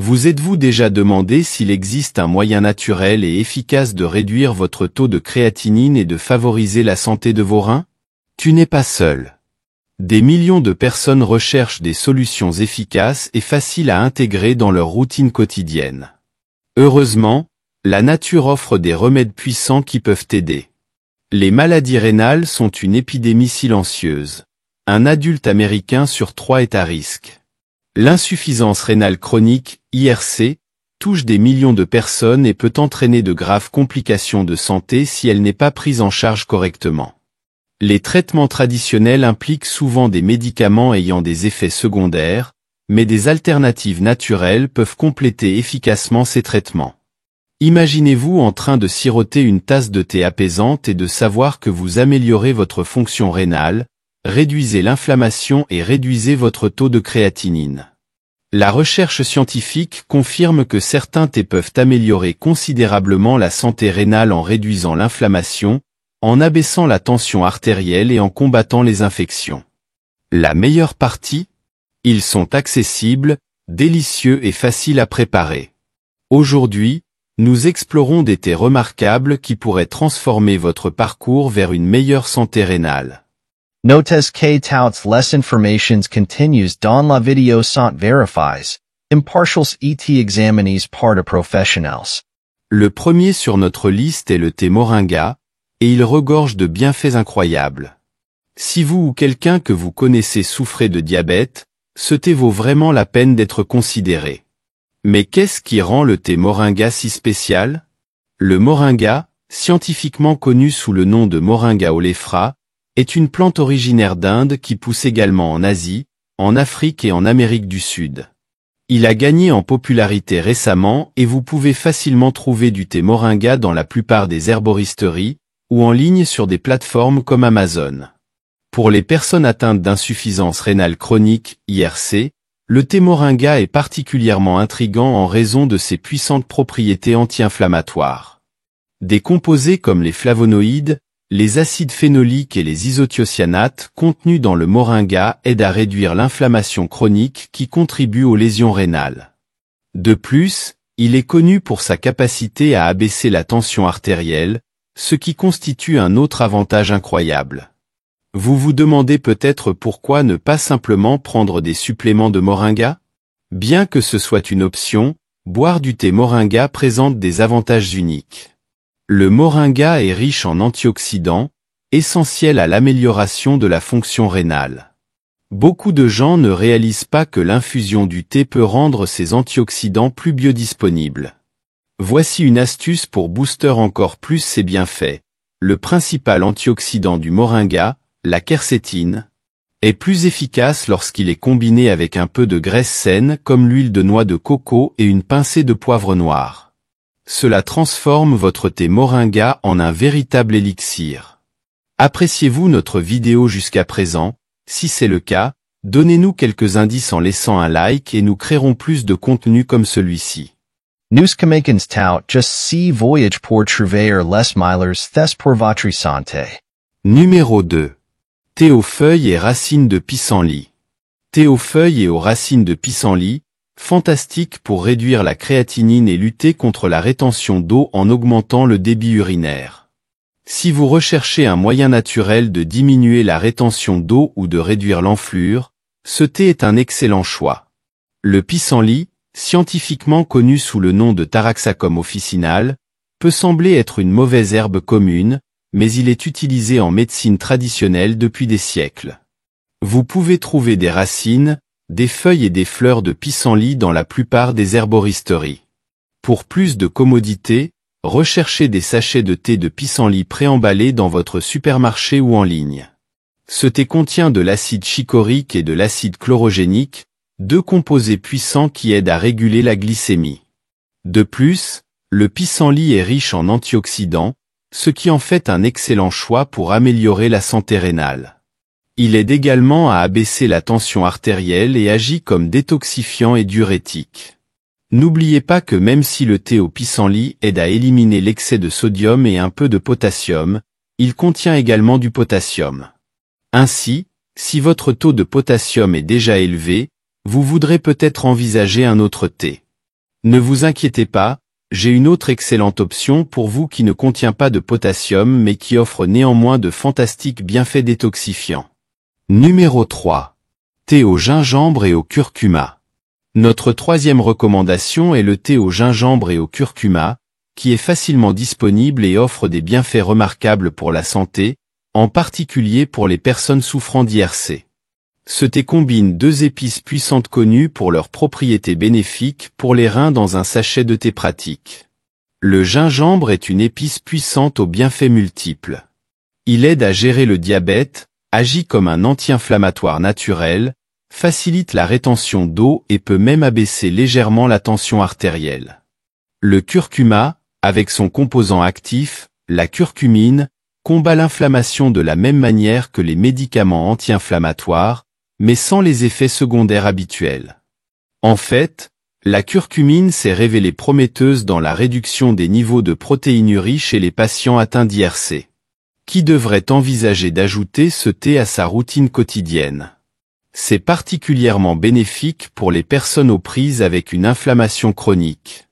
Vous êtes-vous déjà demandé s'il existe un moyen naturel et efficace de réduire votre taux de créatinine et de favoriser la santé de vos reins? Tu n'es pas seul. Des millions de personnes recherchent des solutions efficaces et faciles à intégrer dans leur routine quotidienne. Heureusement, la nature offre des remèdes puissants qui peuvent t'aider. Les maladies rénales sont une épidémie silencieuse. Un adulte américain sur 3 est à risque. L'insuffisance rénale chronique, IRC, touche des millions de personnes et peut entraîner de graves complications de santé si elle n'est pas prise en charge correctement. Les traitements traditionnels impliquent souvent des médicaments ayant des effets secondaires, mais des alternatives naturelles peuvent compléter efficacement ces traitements. Imaginez-vous en train de siroter une tasse de thé apaisante et de savoir que vous améliorez votre fonction rénale, réduisez l'inflammation et réduisez votre taux de créatinine. La recherche scientifique confirme que certains thés peuvent améliorer considérablement la santé rénale en réduisant l'inflammation, en abaissant la tension artérielle et en combattant les infections. La meilleure partie? Ils sont accessibles, délicieux et faciles à préparer. Aujourd'hui, nous explorons des thés remarquables qui pourraient transformer votre parcours vers une meilleure santé rénale. Notes que touts less informations continues dans la vidéo sont verifies, impartials et examinees par de professionnels. Le premier sur notre liste est le thé moringa, et il regorge de bienfaits incroyables. Si vous ou quelqu'un que vous connaissez souffrez de diabète, ce thé vaut vraiment la peine d'être considéré. Mais qu'est-ce qui rend le thé moringa si spécial? Le moringa, scientifiquement connu sous le nom de Moringa oleifera, est une plante originaire d'Inde qui pousse également en Asie, en Afrique et en Amérique du Sud. Il a gagné en popularité récemment et vous pouvez facilement trouver du thé moringa dans la plupart des herboristeries, ou en ligne sur des plateformes comme Amazon. Pour les personnes atteintes d'insuffisance rénale chronique, IRC, le thé moringa est particulièrement intrigant en raison de ses puissantes propriétés anti-inflammatoires. Des composés comme les flavonoïdes, les acides phénoliques et les isothiocyanates contenus dans le moringa aident à réduire l'inflammation chronique qui contribue aux lésions rénales. De plus, il est connu pour sa capacité à abaisser la tension artérielle, ce qui constitue un autre avantage incroyable. Vous vous demandez peut-être pourquoi ne pas simplement prendre des suppléments de moringa? Bien que ce soit une option, boire du thé moringa présente des avantages uniques. Le moringa est riche en antioxydants, essentiels à l'amélioration de la fonction rénale. Beaucoup de gens ne réalisent pas que l'infusion du thé peut rendre ces antioxydants plus biodisponibles. Voici une astuce pour booster encore plus ses bienfaits. Le principal antioxydant du moringa, la quercétine, est plus efficace lorsqu'il est combiné avec un peu de graisse saine comme l'huile de noix de coco et une pincée de poivre noir. Cela transforme votre thé moringa en un véritable élixir. Appréciez-vous notre vidéo jusqu'à présent? Si c'est le cas, donnez-nous quelques indices en laissant un like et nous créerons plus de contenu comme celui-ci. Nous Kamekans tout just see voyage pour trouver les meilleurs thes pour votre santé. Numéro 2. Thé aux feuilles et racines de pissenlit. Thé aux feuilles et aux racines de pissenlit, fantastique pour réduire la créatinine et lutter contre la rétention d'eau en augmentant le débit urinaire. Si vous recherchez un moyen naturel de diminuer la rétention d'eau ou de réduire l'enflure, ce thé est un excellent choix. Le pissenlit, scientifiquement connu sous le nom de Taraxacum officinale, peut sembler être une mauvaise herbe commune, mais il est utilisé en médecine traditionnelle depuis des siècles. Vous pouvez trouver des racines, des feuilles et des fleurs de pissenlit dans la plupart des herboristeries. Pour plus de commodité, recherchez des sachets de thé de pissenlit préemballés dans votre supermarché ou en ligne. Ce thé contient de l'acide chicorrique et de l'acide chlorogénique, deux composés puissants qui aident à réguler la glycémie. De plus, le pissenlit est riche en antioxydants, ce qui en fait un excellent choix pour améliorer la santé rénale. Il aide également à abaisser la tension artérielle et agit comme détoxifiant et diurétique. N'oubliez pas que même si le thé au pissenlit aide à éliminer l'excès de sodium et un peu de potassium, il contient également du potassium. Ainsi, si votre taux de potassium est déjà élevé, vous voudrez peut-être envisager un autre thé. Ne vous inquiétez pas, j'ai une autre excellente option pour vous qui ne contient pas de potassium mais qui offre néanmoins de fantastiques bienfaits détoxifiants. Numéro 3. Thé au gingembre et au curcuma. Notre troisième recommandation est le thé au gingembre et au curcuma, qui est facilement disponible et offre des bienfaits remarquables pour la santé, en particulier pour les personnes souffrant d'IRC. Ce thé combine deux épices puissantes connues pour leurs propriétés bénéfiques pour les reins dans un sachet de thé pratique. Le gingembre est une épice puissante aux bienfaits multiples. Il aide à gérer le diabète, agit comme un anti-inflammatoire naturel, facilite la rétention d'eau et peut même abaisser légèrement la tension artérielle. Le curcuma, avec son composant actif, la curcumine, combat l'inflammation de la même manière que les médicaments anti-inflammatoires, mais sans les effets secondaires habituels. En fait, la curcumine s'est révélée prometteuse dans la réduction des niveaux de protéinurie chez les patients atteints d'IRC. Qui devrait envisager d'ajouter ce thé à sa routine quotidienne? C'est particulièrement bénéfique pour les personnes aux prises avec une inflammation chronique,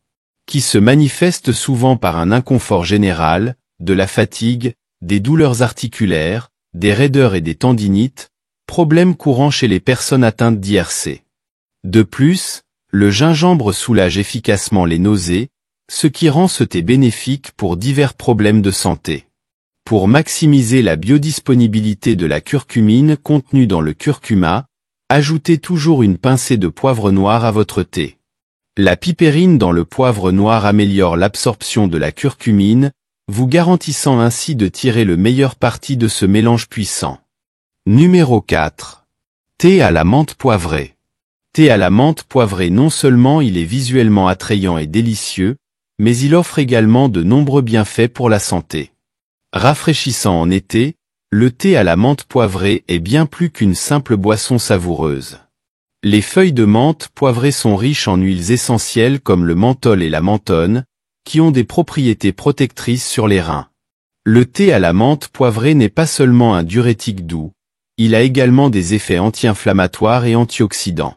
qui se manifeste souvent par un inconfort général, de la fatigue, des douleurs articulaires, des raideurs et des tendinites, problèmes courants chez les personnes atteintes d'IRC. De plus, le gingembre soulage efficacement les nausées, ce qui rend ce thé bénéfique pour divers problèmes de santé. Pour maximiser la biodisponibilité de la curcumine contenue dans le curcuma, ajoutez toujours une pincée de poivre noir à votre thé. La pipérine dans le poivre noir améliore l'absorption de la curcumine, vous garantissant ainsi de tirer le meilleur parti de ce mélange puissant. Numéro 4. Thé à la menthe poivrée. Thé à la menthe poivrée, non seulement il est visuellement attrayant et délicieux, mais il offre également de nombreux bienfaits pour la santé. Rafraîchissant en été, le thé à la menthe poivrée est bien plus qu'une simple boisson savoureuse. Les feuilles de menthe poivrée sont riches en huiles essentielles comme le menthol et la mentone, qui ont des propriétés protectrices sur les reins. Le thé à la menthe poivrée n'est pas seulement un diurétique doux, il a également des effets anti-inflammatoires et antioxydants.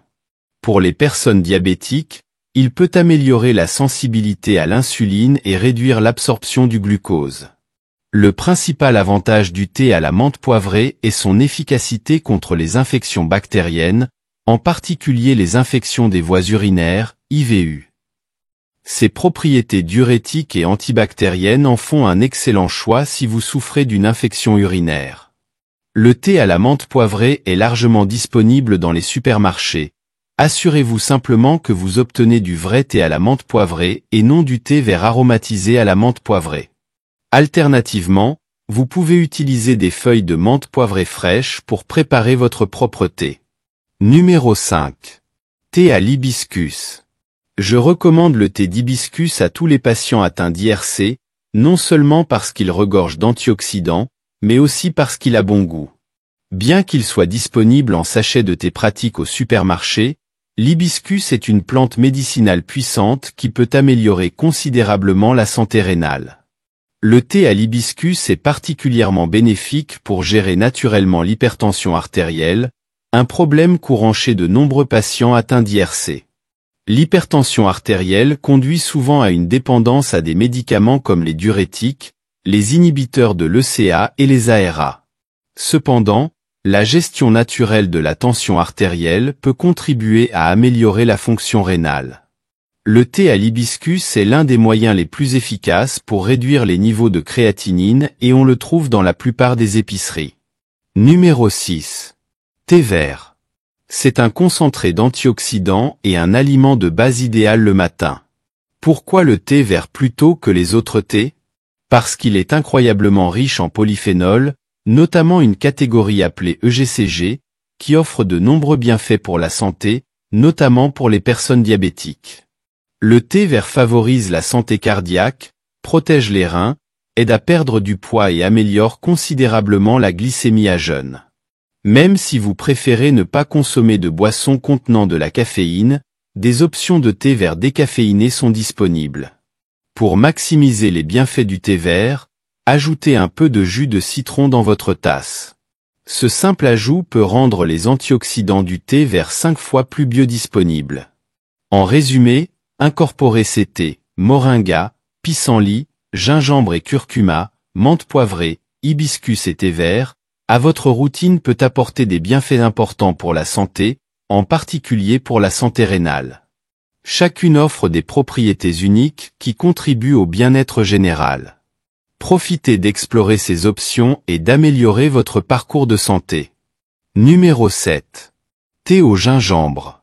Pour les personnes diabétiques, il peut améliorer la sensibilité à l'insuline et réduire l'absorption du glucose. Le principal avantage du thé à la menthe poivrée est son efficacité contre les infections bactériennes, en particulier les infections des voies urinaires, IVU. Ses propriétés diurétiques et antibactériennes en font un excellent choix si vous souffrez d'une infection urinaire. Le thé à la menthe poivrée est largement disponible dans les supermarchés. Assurez-vous simplement que vous obtenez du vrai thé à la menthe poivrée et non du thé vert aromatisé à la menthe poivrée. Alternativement, vous pouvez utiliser des feuilles de menthe poivrée fraîches pour préparer votre propre thé. Numéro 5. Thé à l'hibiscus. Je recommande le thé d'hibiscus à tous les patients atteints d'IRC, non seulement parce qu'il regorge d'antioxydants, mais aussi parce qu'il a bon goût. Bien qu'il soit disponible en sachet de thé pratique au supermarché, l'hibiscus est une plante médicinale puissante qui peut améliorer considérablement la santé rénale. Le thé à l'hibiscus est particulièrement bénéfique pour gérer naturellement l'hypertension artérielle, un problème courant chez de nombreux patients atteints d'IRC. L'hypertension artérielle conduit souvent à une dépendance à des médicaments comme les diurétiques, les inhibiteurs de l'ECA et les ARA. Cependant, la gestion naturelle de la tension artérielle peut contribuer à améliorer la fonction rénale. Le thé à l'hibiscus est l'un des moyens les plus efficaces pour réduire les niveaux de créatinine et on le trouve dans la plupart des épiceries. Numéro 6. Thé vert. C'est un concentré d'antioxydants et un aliment de base idéal le matin. Pourquoi le thé vert plutôt que les autres thés? Parce qu'il est incroyablement riche en polyphénols, notamment une catégorie appelée EGCG, qui offre de nombreux bienfaits pour la santé, notamment pour les personnes diabétiques. Le thé vert favorise la santé cardiaque, protège les reins, aide à perdre du poids et améliore considérablement la glycémie à jeun. Même si vous préférez ne pas consommer de boissons contenant de la caféine, des options de thé vert décaféiné sont disponibles. Pour maximiser les bienfaits du thé vert, ajoutez un peu de jus de citron dans votre tasse. Ce simple ajout peut rendre les antioxydants du thé vert 5 fois plus biodisponibles. En résumé, Incorporez ces thés, moringa, pissenlit, gingembre et curcuma, menthe poivrée, hibiscus et thé vert, à votre routine peut apporter des bienfaits importants pour la santé, en particulier pour la santé rénale. Chacune offre des propriétés uniques qui contribuent au bien-être général. Profitez d'explorer ces options et d'améliorer votre parcours de santé. Numéro 7. Thé au gingembre.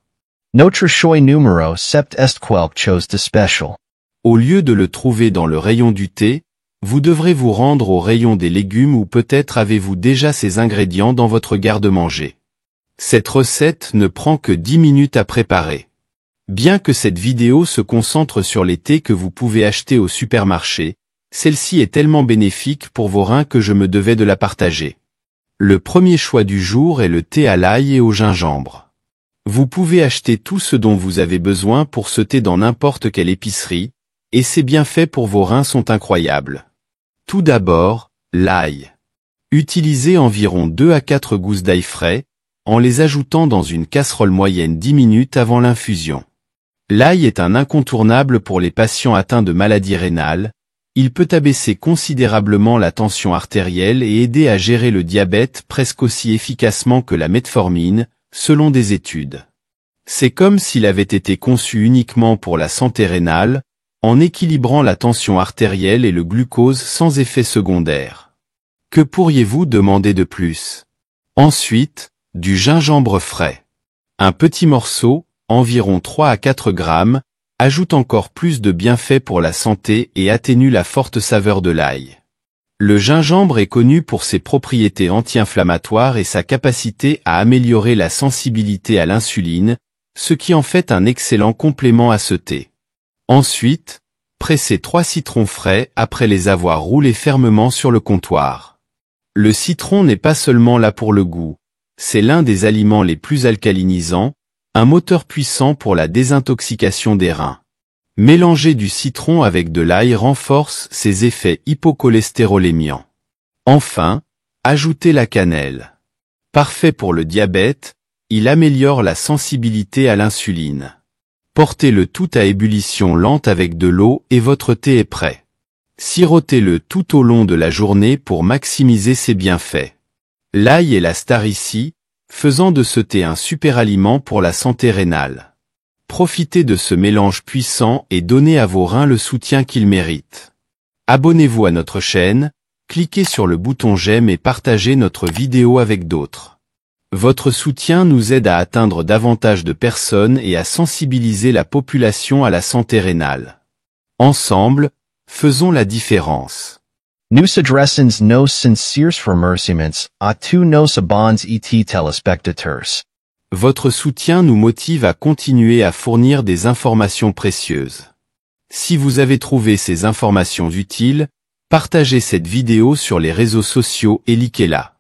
Notre choix numéro 7 est quelque chose de spécial. Au lieu de le trouver dans le rayon du thé, vous devrez vous rendre au rayon des légumes ou peut-être avez-vous déjà ces ingrédients dans votre garde-manger. Cette recette ne prend que 10 minutes à préparer. Bien que cette vidéo se concentre sur les thés que vous pouvez acheter au supermarché, celle-ci est tellement bénéfique pour vos reins que je me devais de la partager. Le premier choix du jour est le thé à l'ail et au gingembre. Vous pouvez acheter tout ce dont vous avez besoin pour ce thé dans n'importe quelle épicerie, et ses bienfaits pour vos reins sont incroyables. Tout d'abord, l'ail. Utilisez environ 2 à 4 gousses d'ail frais, en les ajoutant dans une casserole moyenne 10 minutes avant l'infusion. L'ail est un incontournable pour les patients atteints de maladies rénales. Il peut abaisser considérablement la tension artérielle et aider à gérer le diabète presque aussi efficacement que la metformine, selon des études. C'est comme s'il avait été conçu uniquement pour la santé rénale, en équilibrant la tension artérielle et le glucose sans effet secondaire. Que pourriez-vous demander de plus? Ensuite, du gingembre frais. Un petit morceau, environ 3 à 4 grammes, ajoute encore plus de bienfaits pour la santé et atténue la forte saveur de l'ail. Le gingembre est connu pour ses propriétés anti-inflammatoires et sa capacité à améliorer la sensibilité à l'insuline, ce qui en fait un excellent complément à ce thé. Ensuite, pressez 3 citrons frais après les avoir roulés fermement sur le comptoir. Le citron n'est pas seulement là pour le goût, c'est l'un des aliments les plus alcalinisants, un moteur puissant pour la désintoxication des reins. Mélanger du citron avec de l'ail renforce ses effets hypocholestérolémiants. Enfin, ajoutez la cannelle. Parfait pour le diabète, il améliore la sensibilité à l'insuline. Portez le tout à ébullition lente avec de l'eau et votre thé est prêt. Sirotez-le tout au long de la journée pour maximiser ses bienfaits. L'ail est la star ici, faisant de ce thé un super aliment pour la santé rénale. Profitez de ce mélange puissant et donnez à vos reins le soutien qu'ils méritent. Abonnez-vous à notre chaîne, cliquez sur le bouton j'aime et partagez notre vidéo avec d'autres. Votre soutien nous aide à atteindre davantage de personnes et à sensibiliser la population à la santé rénale. Ensemble, faisons la différence. Nous adressons nos sincères remerciements à tous nos bons et téléspectateurs. Votre soutien nous motive à continuer à fournir des informations précieuses. Si vous avez trouvé ces informations utiles, partagez cette vidéo sur les réseaux sociaux et likez-la.